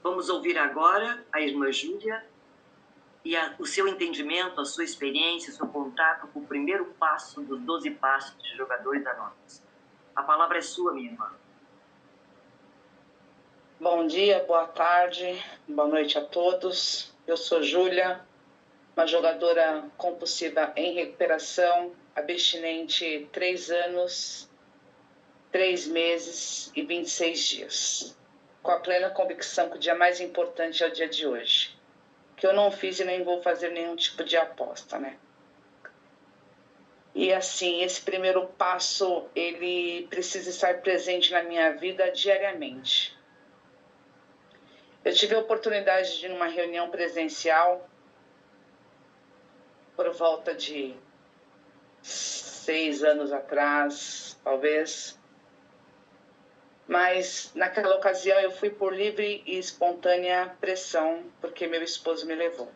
Vamos ouvir agora a irmã Júlia e o seu entendimento, a sua experiência, o seu contato com o primeiro passo dos 12 passos de jogadores anônimos. A palavra é sua, minha irmã. Bom dia, boa tarde, boa noite a todos. Eu sou Júlia, uma jogadora compulsiva em recuperação, abstinente 3 anos, 3 meses e 26 dias. Com a plena convicção que o dia mais importante é o dia de hoje. Que eu não fiz e nem vou fazer nenhum tipo de aposta, né? E assim, esse primeiro passo, ele precisa estar presente na minha vida diariamente. Eu tive a oportunidade de ir numa reunião presencial por volta de 6 anos atrás, talvez. Mas naquela ocasião eu fui por livre e espontânea pressão, porque meu esposo me levou.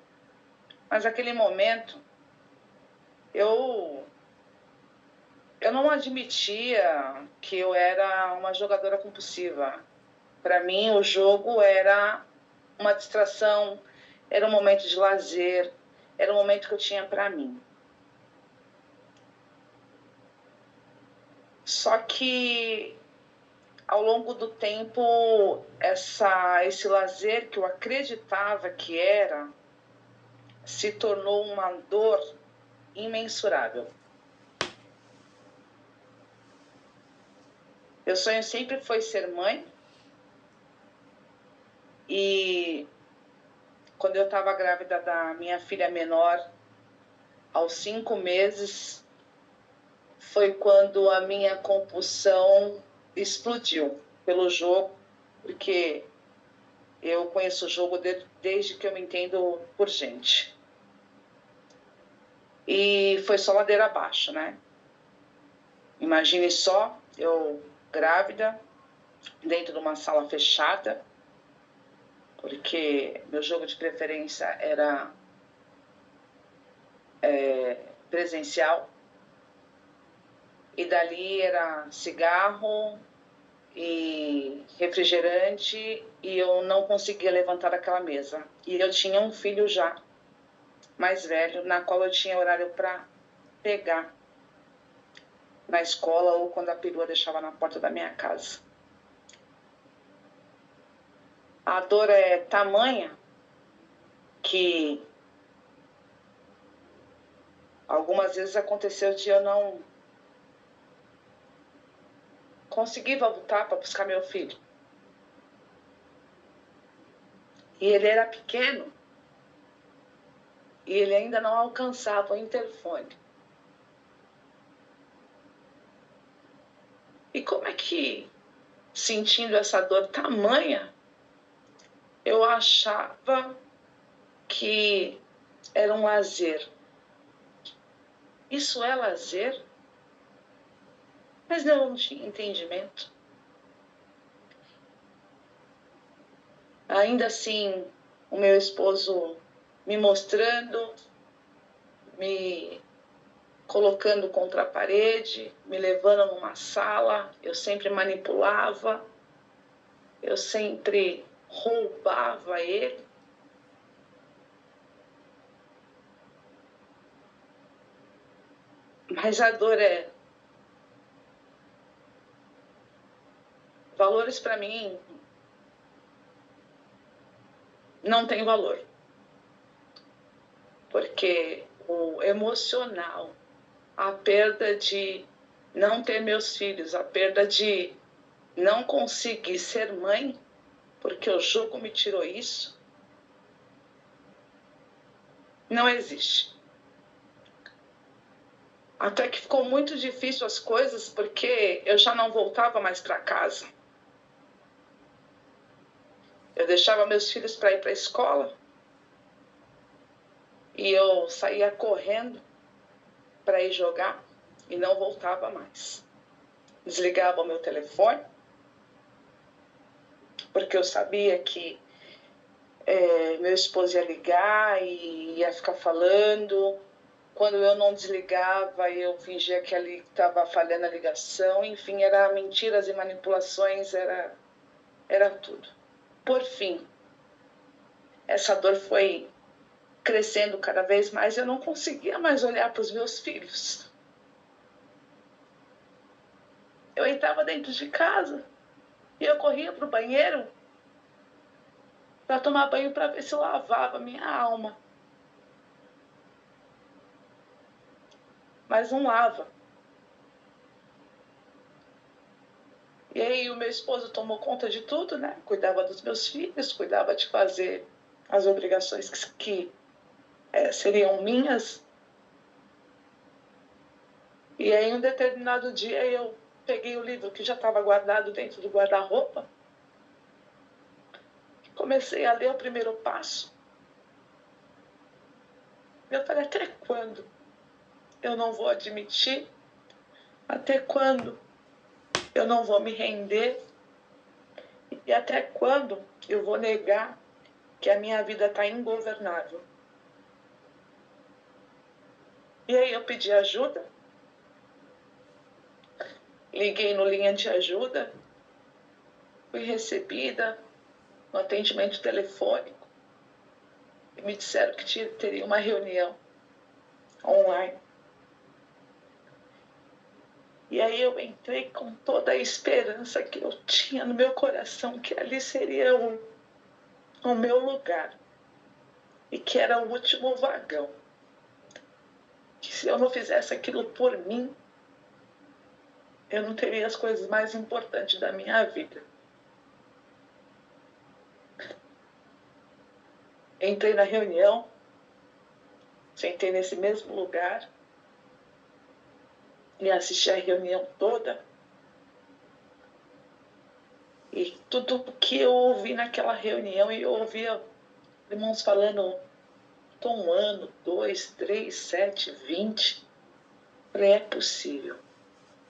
Mas naquele momento eu não admitia que eu era uma jogadora compulsiva. Para mim o jogo era uma distração, era um momento de lazer, era um momento que eu tinha para mim. Só que ao longo do tempo, esse lazer que eu acreditava que era, se tornou uma dor imensurável. Meu sonho sempre foi ser mãe. E quando eu estava grávida da minha filha menor, aos 5 meses, foi quando a minha compulsão explodiu pelo jogo, porque eu conheço o jogo desde que eu me entendo por gente. E foi só ladeira abaixo, né? Imagine só, eu grávida, dentro de uma sala fechada, porque meu jogo de preferência era presencial. E dali era cigarro e refrigerante, e eu não conseguia levantar daquela mesa. E eu tinha um filho já, mais velho, na qual eu tinha horário para pegar na escola ou quando a perua deixava na porta da minha casa. A dor é tamanha que algumas vezes aconteceu de eu não conseguir voltar para buscar meu filho. E ele era pequeno e ele ainda não alcançava o interfone. E como é que, sentindo essa dor tamanha, eu achava que era um lazer. Isso é lazer? Mas eu não tinha entendimento. Ainda assim, o meu esposo me mostrando, me colocando contra a parede, me levando numa sala, eu sempre manipulava, eu sempre roubava ele. Mas a dor é... Valores para mim não tem valor. Porque o emocional, a perda de não ter meus filhos, a perda de não conseguir ser mãe, porque o jogo me tirou isso, não existe. Até que ficou muito difícil as coisas, porque eu já não voltava mais para casa. Eu deixava meus filhos para ir para a escola e eu saía correndo para ir jogar e não voltava mais. Desligava o meu telefone, porque eu sabia que meu esposo ia ligar e ia ficar falando. Quando eu não desligava, eu fingia que ali estava falhando a ligação. Enfim, era mentiras e manipulações, era tudo. Por fim, essa dor foi crescendo cada vez mais, eu não conseguia mais olhar para os meus filhos. Eu entrava dentro de casa e eu corria para o banheiro para tomar banho, para ver se eu lavava minha alma. Mas não lava. E aí o meu esposo tomou conta de tudo, né? Cuidava dos meus filhos, cuidava de fazer as obrigações que seriam minhas. E aí um determinado dia eu peguei o livro que já estava guardado dentro do guarda-roupa, comecei a ler o primeiro passo. Eu falei, até quando eu não vou admitir? Até quando eu não vou me render? E até quando eu vou negar que a minha vida está ingovernável? E aí eu pedi ajuda, liguei no linha de ajuda, fui recebida no atendimento telefônico e me disseram que teria uma reunião online. E aí eu entrei com toda a esperança que eu tinha no meu coração, que ali seria o meu lugar e que era o último vagão. Que se eu não fizesse aquilo por mim, eu não teria as coisas mais importantes da minha vida. Entrei na reunião, sentei nesse mesmo lugar e assisti a reunião toda. E tudo que eu ouvi naquela reunião, eu ouvia irmãos falando, tô 1 ano, 2, 3, 7, 20. Falei, é possível.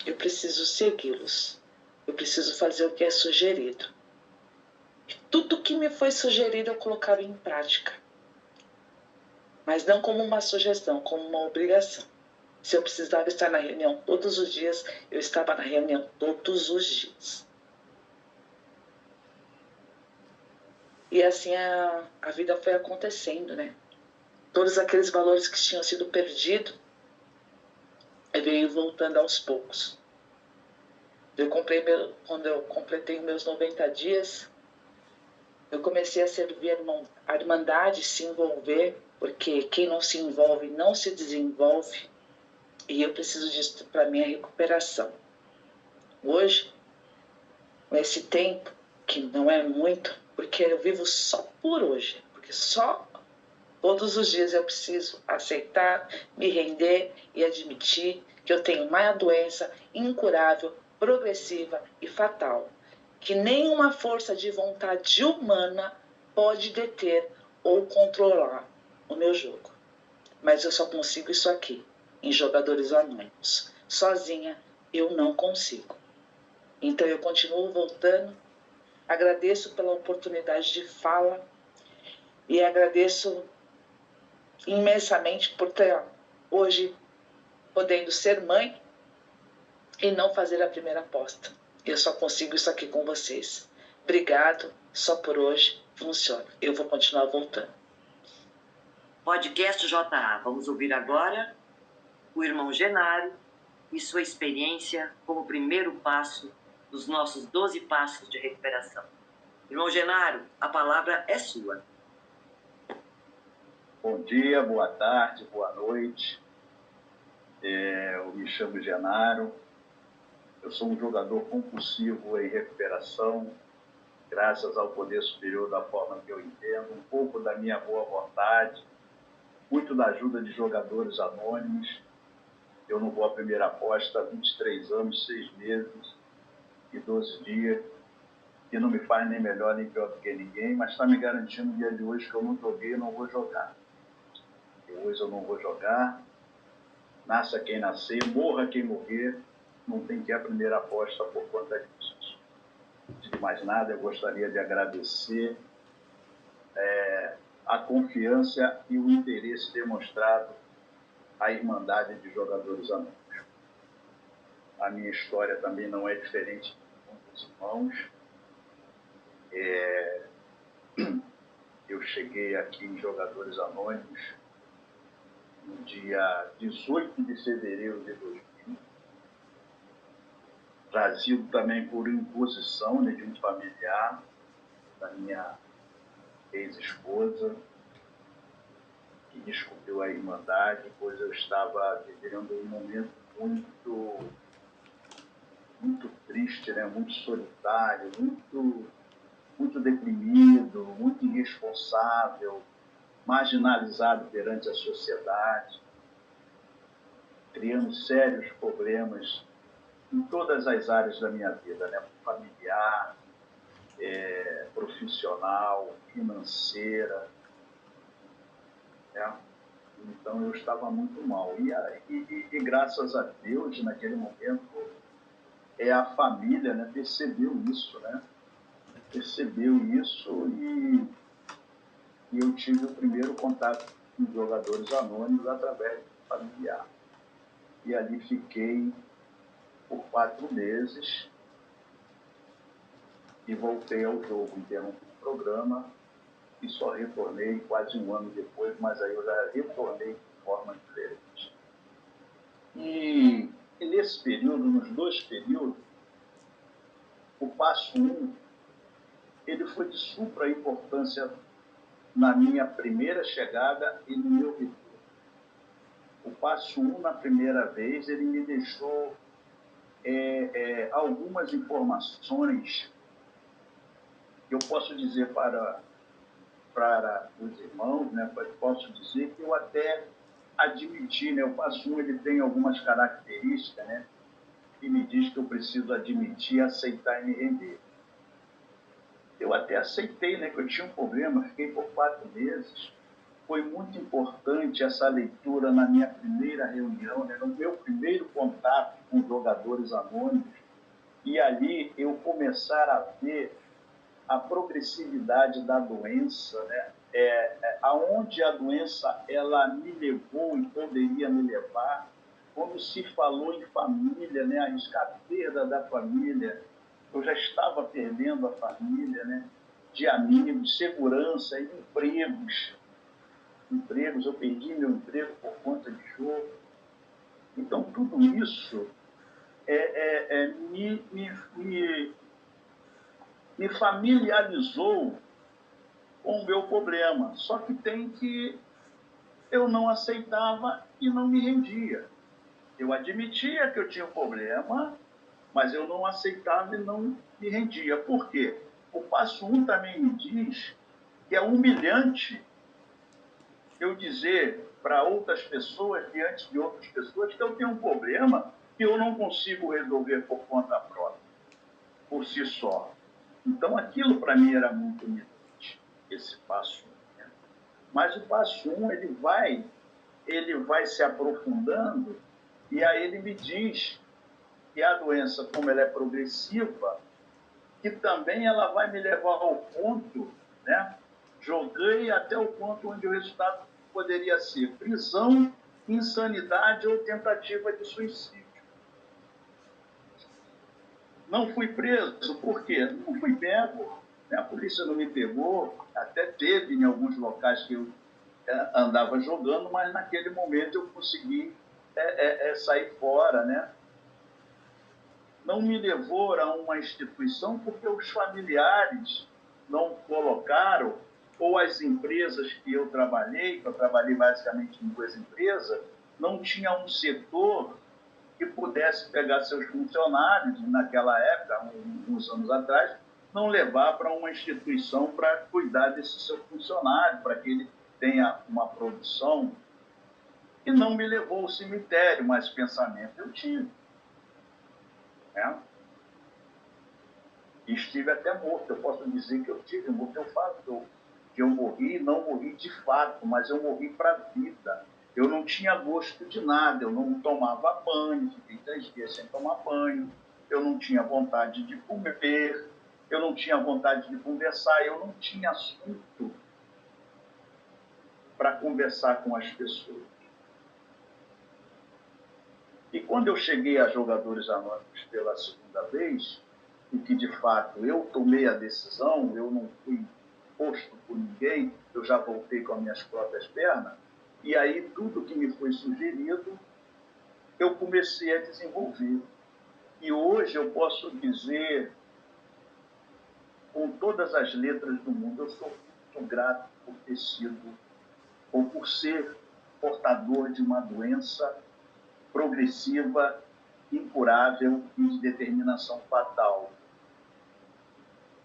Eu preciso segui-los. Eu preciso fazer o que é sugerido. E tudo que me foi sugerido eu colocava em prática. Mas não como uma sugestão, como uma obrigação. Se eu precisava estar na reunião todos os dias, eu estava na reunião todos os dias. E assim a vida foi acontecendo, né? Todos aqueles valores que tinham sido perdidos, veio voltando aos poucos. Quando eu completei meus 90 dias, eu comecei a servir a Irmandade, se envolver, porque quem não se envolve não se desenvolve. E eu preciso disso para minha recuperação. Hoje, nesse tempo, que não é muito, porque eu vivo só por hoje, porque só todos os dias eu preciso aceitar, me render e admitir que eu tenho uma doença incurável, progressiva e fatal, que nenhuma força de vontade humana pode deter ou controlar o meu jogo. Mas eu só consigo isso aqui, em Jogadores Anônimos. Sozinha, eu não consigo. Então eu continuo voltando, agradeço pela oportunidade de fala e agradeço imensamente por ter hoje podendo ser mãe e não fazer a primeira aposta. Eu só consigo isso aqui com vocês. Obrigado, só por hoje, funciona. Eu vou continuar voltando. Podcast JA. Vamos ouvir agora o irmão Genário e sua experiência como primeiro passo dos nossos 12 passos de recuperação. Irmão Genário, a palavra é sua. Bom dia, boa tarde, boa noite. Eu me chamo Genário. Eu sou um jogador compulsivo em recuperação, graças ao poder superior da forma que eu entendo, um pouco da minha boa vontade, muito da ajuda de jogadores anônimos. Eu não vou à primeira aposta há 23 anos, 6 meses e 12 dias, que não me faz nem melhor nem pior do que ninguém, mas está me garantindo no dia de hoje que eu não joguei e não vou jogar. E hoje eu não vou jogar, nasça quem nascer, morra quem morrer, não tem que ir à primeira aposta por conta disso. Antes de mais nada, eu gostaria de agradecer a confiança e o interesse demonstrado à Irmandade de Jogadores Anônimos. A minha história também não é diferente de muitos irmãos. Eu cheguei aqui em Jogadores Anônimos no dia 18 de fevereiro de 2000, trazido também por imposição, né, de um familiar da minha ex-esposa, que descobriu a Irmandade, pois eu estava vivendo um momento muito triste, né? Muito solitário, muito deprimido, muito irresponsável, marginalizado perante a sociedade, criando sérios problemas em todas as áreas da minha vida, né? Familiar, profissional, financeira, né? Então eu estava muito mal. E graças a Deus, naquele momento, a família, né, percebeu isso, né? Percebeu isso e eu tive o primeiro contato com Jogadores Anônimos através do familiar. E ali fiquei por 4 meses e voltei ao jogo, interrompi o programa e só retornei quase um ano depois, mas aí eu já retornei de forma diferente. E nesse período, nos 2 períodos, o passo 1, ele foi de supra importância na minha primeira chegada e no meu retorno. O passo 1, na primeira vez, ele me deixou algumas informações que eu posso dizer para os irmãos, né? Posso dizer que eu até admiti, né? O passo 1, ele tem algumas características, né? Que me diz que eu preciso admitir, aceitar e me render. Eu até aceitei, né, que eu tinha um problema, fiquei por 4 meses. Foi muito importante essa leitura na minha primeira reunião, né, no meu primeiro contato com Jogadores Anônimos, e ali eu começar a ver a progressividade da doença, né, aonde a doença ela me levou e poderia me levar, quando se falou em família, né, arriscar a perda da família. Eu já estava perdendo a família, né, de amigos, segurança, empregos. Eu perdi meu emprego por conta de jogo. Então, tudo isso me familiarizou com o meu problema. Só que eu não aceitava e não me rendia. Eu admitia que eu tinha um problema, mas eu não aceitava e não me rendia. Por quê? O passo 1 também me diz que é humilhante eu dizer para outras pessoas, diante de outras pessoas, que eu tenho um problema que eu não consigo resolver por conta própria, por si só. Então, aquilo para mim era muito humilhante, esse passo 1. Né? Mas o passo 1, ele vai se aprofundando e aí ele me diz que a doença, como ela é progressiva, que também ela vai me levar ao ponto, né? Joguei até o ponto onde o resultado poderia ser prisão, insanidade ou tentativa de suicídio. Não fui preso, por quê? Não fui pego, né? A polícia não me pegou, até teve em alguns locais que eu andava jogando, mas naquele momento eu consegui sair fora, né? Não me levou a uma instituição porque os familiares não colocaram, ou as empresas que eu trabalhei basicamente em 2 empresas, não tinha um setor que pudesse pegar seus funcionários, naquela época, uns anos atrás, não levar para uma instituição para cuidar desse seu funcionário, para que ele tenha uma produção. E não me levou ao cemitério, mas pensamento eu tive. Né? Estive até morto, eu posso dizer que eu tive morto. Eu falo que eu morri, não morri de fato, mas eu morri para a vida. Eu não tinha gosto de nada, eu não tomava banho, fiquei 3 dias sem tomar banho, eu não tinha vontade de comer, eu não tinha vontade de conversar, eu não tinha assunto para conversar com as pessoas. E quando eu cheguei a Jogadores Anônimos pela segunda vez, e que de fato eu tomei a decisão, eu não fui posto por ninguém, eu já voltei com as minhas próprias pernas, e aí tudo que me foi sugerido, eu comecei a desenvolver. E hoje eu posso dizer, com todas as letras do mundo, eu sou muito grato por ter sido, ou por ser portador de uma doença progressiva, incurável e de determinação fatal.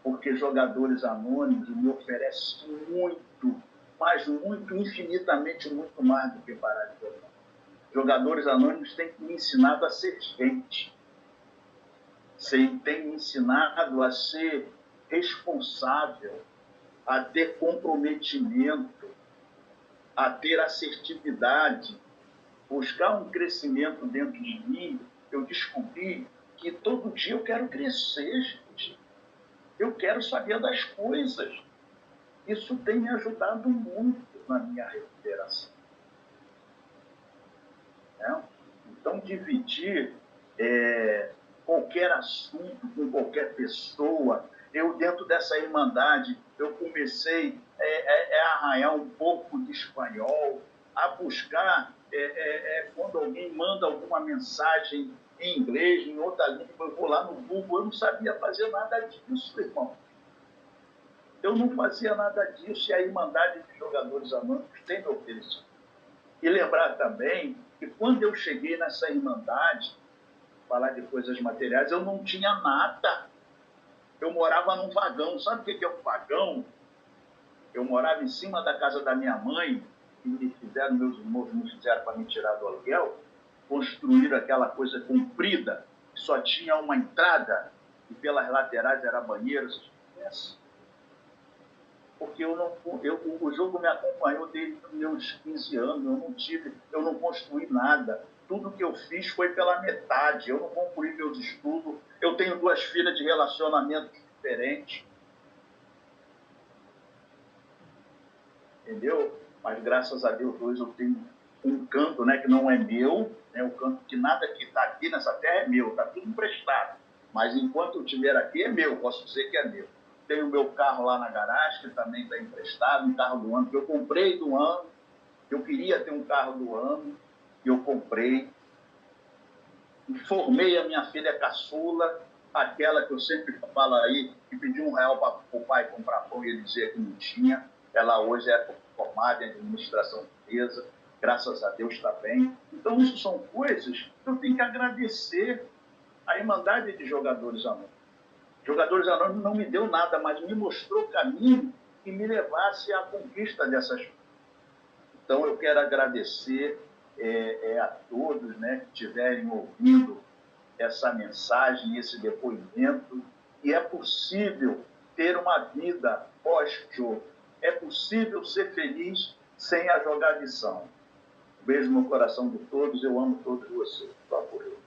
Porque Jogadores Anônimos me oferece muito, mas muito, infinitamente muito mais do que parar de jogar. Jogadores Anônimos têm me ensinado a ser gente. Tem me ensinado a ser responsável, a ter comprometimento, a ter assertividade, buscar um crescimento dentro de mim. Eu descobri que todo dia eu quero crescer, gente. Eu quero saber das coisas. Isso tem me ajudado muito na minha recuperação. Então, dividir qualquer assunto com qualquer pessoa. Eu, dentro dessa irmandade, eu comecei a arranhar um pouco de espanhol, a buscar, quando alguém manda alguma mensagem em inglês, em outra língua, eu vou lá no Google, eu não sabia fazer nada disso, irmão. Eu não fazia nada disso, e a Irmandade de Jogadores Anônimos tem me oferecido. E lembrar também que quando eu cheguei nessa Irmandade, falar de coisas materiais, eu não tinha nada. Eu morava num vagão. Sabe o que é um vagão? Eu morava em cima da casa da minha mãe, e meus irmãos me fizeram para me tirar do aluguel, construíram aquela coisa comprida, que só tinha uma entrada, e pelas laterais era banheiro. Vocês conhecem? Porque o jogo me acompanhou desde os meus 15 anos, eu não construí nada. Tudo que eu fiz foi pela metade, eu não concluí meus estudos, eu tenho 2 filhas de relacionamentos diferentes. Entendeu? Mas graças a Deus hoje eu tenho um canto, né, que não é meu, né, o canto que nada que está aqui nessa terra é meu, está tudo emprestado. Mas enquanto eu estiver aqui é meu, posso dizer que é meu. Tenho o meu carro lá na garagem, que também está emprestado, um carro do ano, que eu comprei do ano. Eu queria ter um carro do ano, e eu comprei. Formei a minha filha caçula, aquela que eu sempre falo aí, que pediu R$1 para o pai comprar pão e ele dizia que não tinha. Ela hoje é formada em administração de empresa, graças a Deus está bem. Então, isso são coisas que eu tenho que agradecer à Irmandade de Jogadores Anônimos. Jogadores Anônimos não me deu nada, mas me mostrou o caminho que me levasse à conquista dessas coisas. Então, eu quero agradecer a todos, né, que estiverem ouvindo essa mensagem, esse depoimento, e é possível ter uma vida pós-jogo. É possível ser feliz sem a jogadição. Beijo no coração de todos, eu amo todos vocês. Por favor.